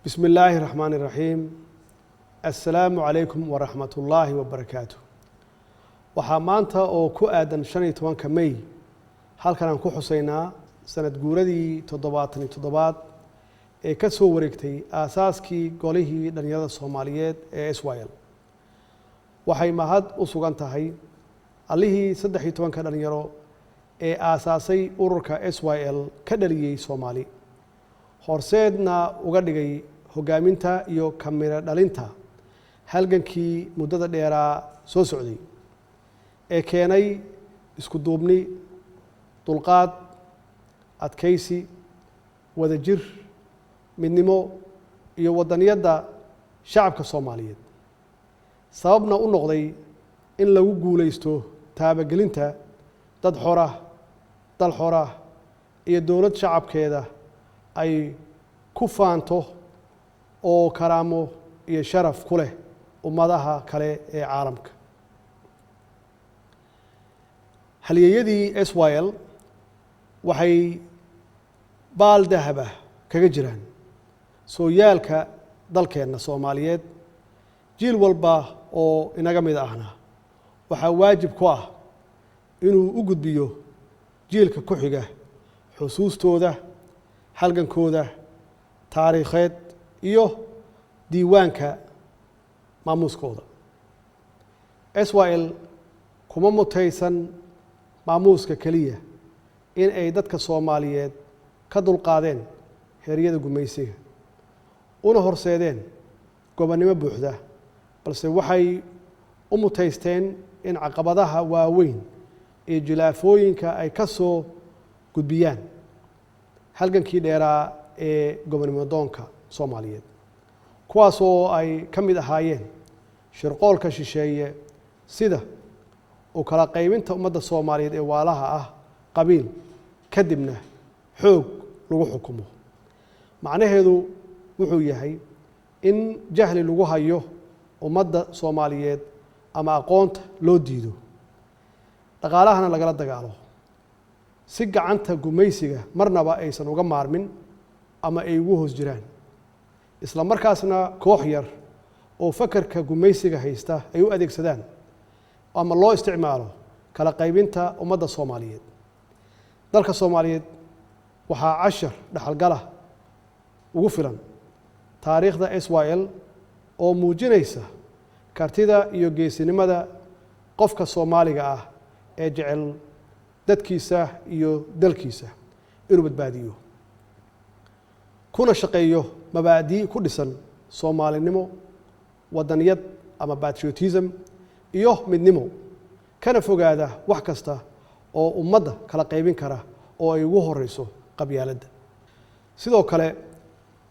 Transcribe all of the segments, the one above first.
بسم الله الرحمن الرحيم السلام عليكم ورحمة الله وبركاته waxaa maanta oo ku aadan 15 May halkan aan ku xuseynaa sanad guuradii 77 ee ka soo wareegtay aasaaskii golihii dhalinyarada Soomaaliyeed ee SYL waxay mahad u sugan tahay allihii 13 dhalinyaro ee aasaasay ururka SYL ka dhaliyay Soomaali horseedna uga dhigay hogaaminta iyo kamira dhalinta halgankii muddada dheeraa soo socday ee keenay isku duubni dulqaad adkaysi wadajir midnimo iyo wadaniyadda shacabka Soomaaliyeed sababna u noqday in lagu guuleysto taabagelinta dad dal xor ah iyo dowlad shacabkeeda ay ku faanto oo karaamo iyo sharaf ku leh ummadaha kale ee caalamka halyeeyadii SYL waxay baal dahab ah kaga jiraan sooyaalka dalkeena Soomaaliyeed jiil walba oo inaga mid ahna waxaa waajib ku ah inuu u gudbiyo jiilka ku xiga xusuustooda halgankooda taariikheed iyo diiwaanka maamuuskooda SYL kuma mutaysan maamuuska kaliya in ay dadka Soomaaliyeed ka dulqaadeen heeryada gumaysiga una horseedeen gobonnimo buuxda balse waxay u mutaysteen in caqabadaha waaweyn ee jilaafooyinka ay ka soo gudbiyaan halgankii dheeraa ee gobonnimo doonka Soomaaliyeed kuwaas oo ay ka mid ahaayeen shirqoolka shisheeye sida oo kala qaybinta ummadda Soomaaliyeed ee waalaha ah qabiil kadibna xoog lagu xukumo macnaheedu wuxuu yahay in jahli lagu hayo ummadda Soomaaliyeed ama aqoonta loo diido dhaqaalahana lagala dagaalo si gacanta gumaysiga marnaba aysan uga maarmin ama ay ugu hoos jiraan isla markaasna koox yar oo fakarka gumaysiga haysta ay u adeegsadaan ama loo isticmaalo kala qaybinta ummadda Soomaaliyeed dalka Soomaaliyeed waxaa cashar dhaxalgala ugu filan taariikhda SYL oo muujinaysa kartida iyo geesinimada qofka Soomaaliga ah ee jecel dadkiisa iyo dalkiisa inuu badbaadiyo kuna shaqeeyo mabaadi ku dhisan Soomaalinimo wadaniyad ama patriotism iyo midnimo kana fogaada wax kasta oo ummadda kala qaybin kara oo ay ugu horeyso qabyaaladda sidoo kale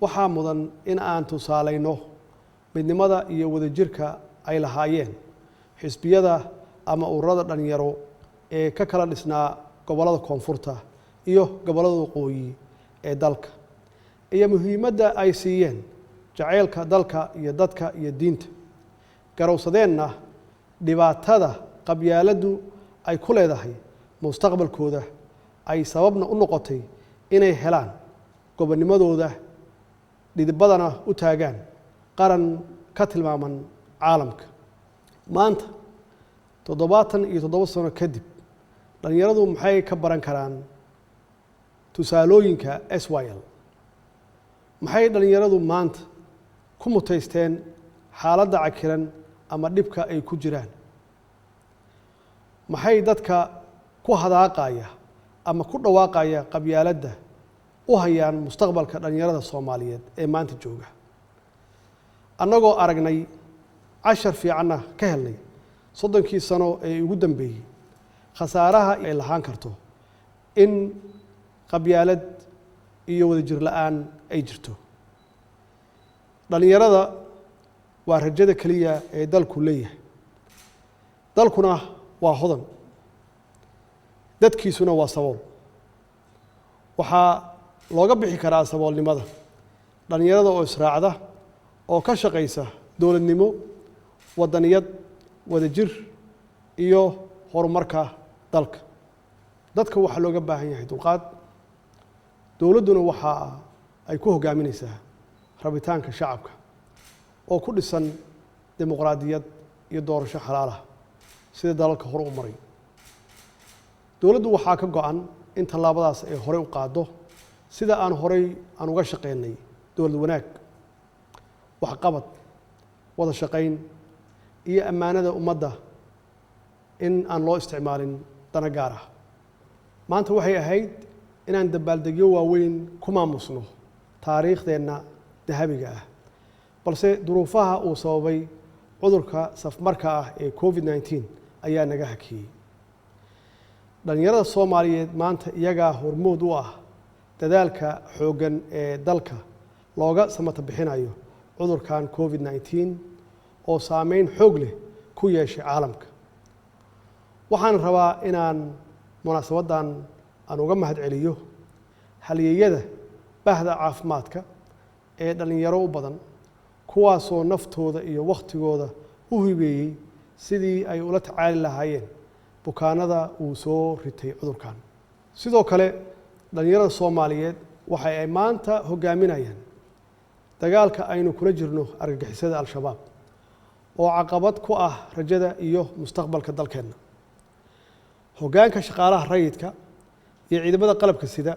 waxaa mudan in aan tusaaleyno midnimada iyo wadajirka ay lahaayeen xisbiyada ama ururada dhalinyaro ee ka kala dhisnaa gobollada koonfurta iyo gobollada waqooyi ee dalka iyo muhiimadda ay siiyeen jacaylka dalka iyo dadka iyo diinta garowsadeenna dhibaatada qabyaaladdu ay ku leedahay mustaqbalkooda ay sababna u noqotay inay helaan gobonnimadooda dhidibadana u taagaan qaran ka tilmaaman caalamka maanta 77 sano kadib dhalinyaradu maxay ka baran karaan tusaalooyinka SYL maxay dhalinyaradu maanta ku mutaysteen xaaladda cakiran ama dhibka ay ku jiraan maxay dadka ku hadaaqaya ama ku dhawaaqaya qabyaaladda u hayaan mustaqbalka dhalinyarada Soomaaliyeed ee maanta jooga annagoo aragnay cashar fiicanna ka helnay 30 sano ee ugu dambeeyay khasaaraha ay lahaan karto in qabyaalad iyo wadajir la'aan ay jirto dhalinyarada waa rajada kaliya ee dalku leeyahay dalkuna waa hodan dadkiisuna waa sabool waxaa looga bixi karaa saboolnimada dhalinyarada oo israacda oo ka shaqeysa dowladnimo wadaniyad wadajir iyo horumarka dalka dadka waxaa looga baahan yahay dulqaad dowladduna waxa ay ku hogaaminaysaa rabitaanka shacabka oo ku dhisan dimuqraadiyad iyo doorasho xalaal ah sida dalalka hore u maray. dowladdu waxaa ka go'an in tallaabadaas ay horey u qaaddo sida aan horey uga shaqeynay dowlad wanaag, waxqabad, wada shaqayn iyo ammaanada ummadda in aan loo isticmaalin dana gaar ah. maanta waxay ahayd inaan dabaaldegyo waaweyn ku maamusno taariikhdeenna dahabiga ah, balse duruufaha uu sababay cudurka safmarka ah ee COVID-19 ayaa naga hakiyey. dhalinyarada Soomaaliyeed maanta iyagaa hormood u ah dadaalka xooggan ee dalka looga samata bixinayo cudurkan COVID-19 oo saameyn xoog leh ku yeeshay caalamka. waxaan rabaa inaan munaasabadan aan uga mahadceliyo halyeeyada bahda caafimaadka ee dhalinyaro u badan, kuwaasoo naftooda iyo waqtigooda u hibeeyey sidii ay ula tacaali lahaayeen bukaanada uu soo ritay cudurkan. sidoo kale dhalinyarada Soomaaliyeed waxa ay maanta hogaaminayaan dagaalka aynu kula jirno argagixisada Al-Shabaab oo caqabad ku ah rajada iyo mustaqbalka dalkeena. hoggaanka shaqaalaha rayidka iyo ciidamada qalabka sida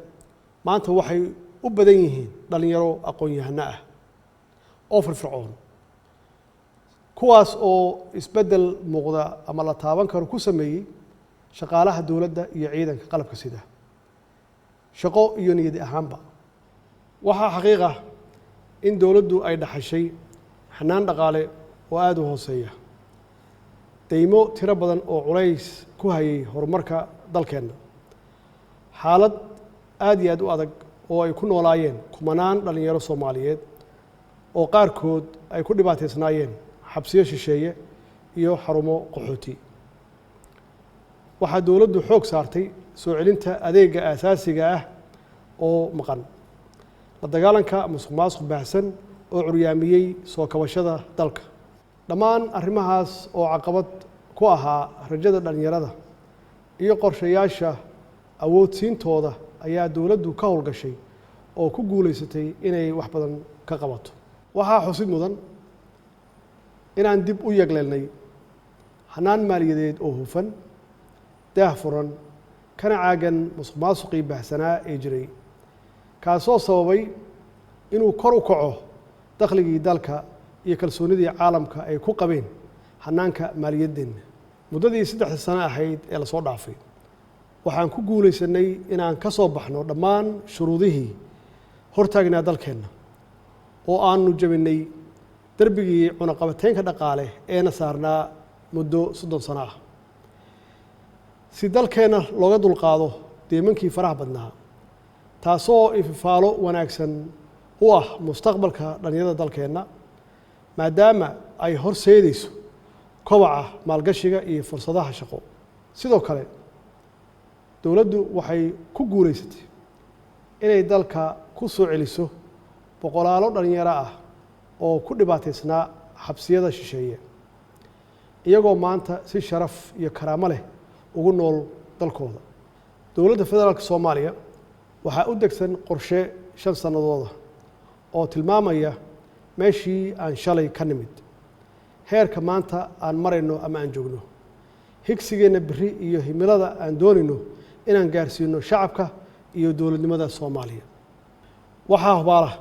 maanta waxay u badan yihiin dhalinyaro aqoon-yahano ah oo firfircoon, kuwaas oo isbeddel muuqda ama la taaban karo ku sameeyey shaqaalaha dowladda iyo ciidanka qalabka sida shaqo iyo niyad ahaanba. waxaa xaqiiq ah in dowladdu ay dhaxashay xanaan dhaqaale oo aada u hooseeya, deymo tiro badan oo culays ku hayay horumarka dalkeenna, xaalad aad iyo aad u adag oo ay ku noolaayeen kumanaan dhalinyaro Soomaaliyeed oo qaarkood ay ku dhibaataysnaayeen xabsiyo shisheeye iyo xarumo qaxooti. waxaa dowladdu xoog saartay soo celinta adeegga aasaasiga ah oo maqan, la dagaalanka musuqmaasuq baahsan oo curyaamiyey soo kabashada dalka. dhammaan arrimahaas oo caqabad ku ahaa rajada dhalinyarada iyo qorshayaasha awoodsiintooda ayaa dowladdu ka howlgashay oo ku guulaysatay inay wax badan ka qabato. waxaa xusid mudan inaan dib u yegleelnay hanaan maaliyadeed oo hufan, daahfuran, kana caagan musuqmaasuqii baahsanaa ee jiray, kaasoo sababay inuu kor u kaco dakhligii dalka iyo kalsoonidii caalamka ay ku qabeen hanaanka maaliyadeenna. muddadii 3 sano ahayd ee la soo dhaafay waxaan ku guulaysanay inaan ka soo baxno dhammaan shuruudihii hortaagnaa dalkeenna oo aanu jabinay darbigii cunaqabateynka dhaqaale eena saarnaa muddo 30 sano ah. si dalkeenna looga dulqaado deemankii faraha badnaa, taasoo ififaalo wanaagsan u ah mustaqbalka dhalinyarada dalkeenna, maadaama ay horseedayso kobaca maalgashiga iyo fursadaha shaqo. sidoo kale dowladdu waxay ku guulaysatay inay dalka ku soo celiso boqolaalo dhalinyaro ah oo ku dhibaataysnaa xabsiyada shisheeye, iyagoo maanta si sharaf iyo karaamo leh ugu nool dalkooda. dowladda federaalka Soomaaliya waxaa u degsan qorshe 5 sanadooda oo tilmaamaya meeshii aan shalay ka nimid, heerka maanta aan marayno ama aan joogno, higsigeenna biri iyo himilada aan doonayno inaan gaarsiino shacabka iyo dowladnimada Soomaaliya. waxaa hubaala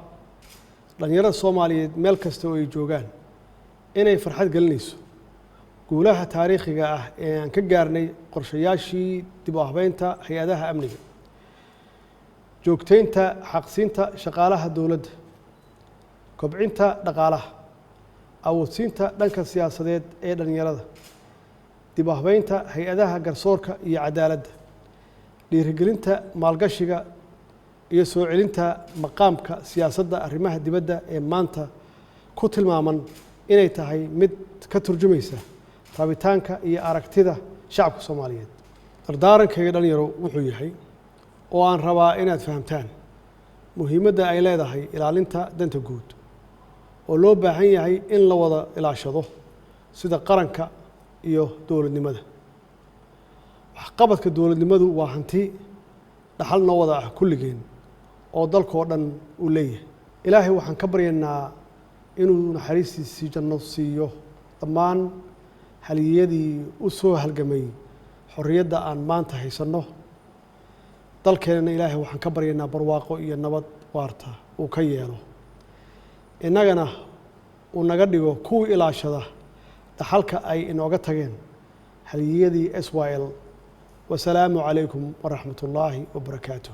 dhalinyarada Soomaaliyeed meel kasta oo ay joogaan inay farxad gelinayso guulaha taariikhiga ah ee aan ka gaarnay qorshayaashii dib u habeynta hay-adaha amniga, joogteynta xaqsiinta shaqaalaha dowladda, kobcinta dhaqaalaha, awoodsiinta dhanka siyaasadeed ee dhalinyarada, dib u habeynta hay-adaha garsoorka iyo cadaaladda, dhiirigelinta maalgashiga iyo soo celinta maqaamka siyaasadda arrimaha dibadda ee maanta ku tilmaaman inay tahay mid ka turjumaysa rabitaanka iyo aragtida shacabka Soomaaliyeed. dardaarankayga dhalinyaro wuxuu yahay oo aan rabaa inaad fahamtaan muhiimadda ay leedahay ilaalinta danta guud oo loo baahan yahay in la wada ilaashado sida qaranka iyo dowladnimada. waxqabadka dowladnimadu waa hanti dhaxal noo wada ah kulligeen oo dalkoo dhan u leeyahay. إلهي وحن كبرينا إنه نحريسي سجن نصيه ضمان هاليدي أسوه هالجمي حرية أن ما انتهي سنه ضل كان إلهي وحن كبرينا برواقه إيا النبض وارته وكيانه إننا ونقدره كو إلى شذا دحلك أي إنه قتجين هاليدي إسرائيل والسلام عليكم ورحمة الله وبركاته.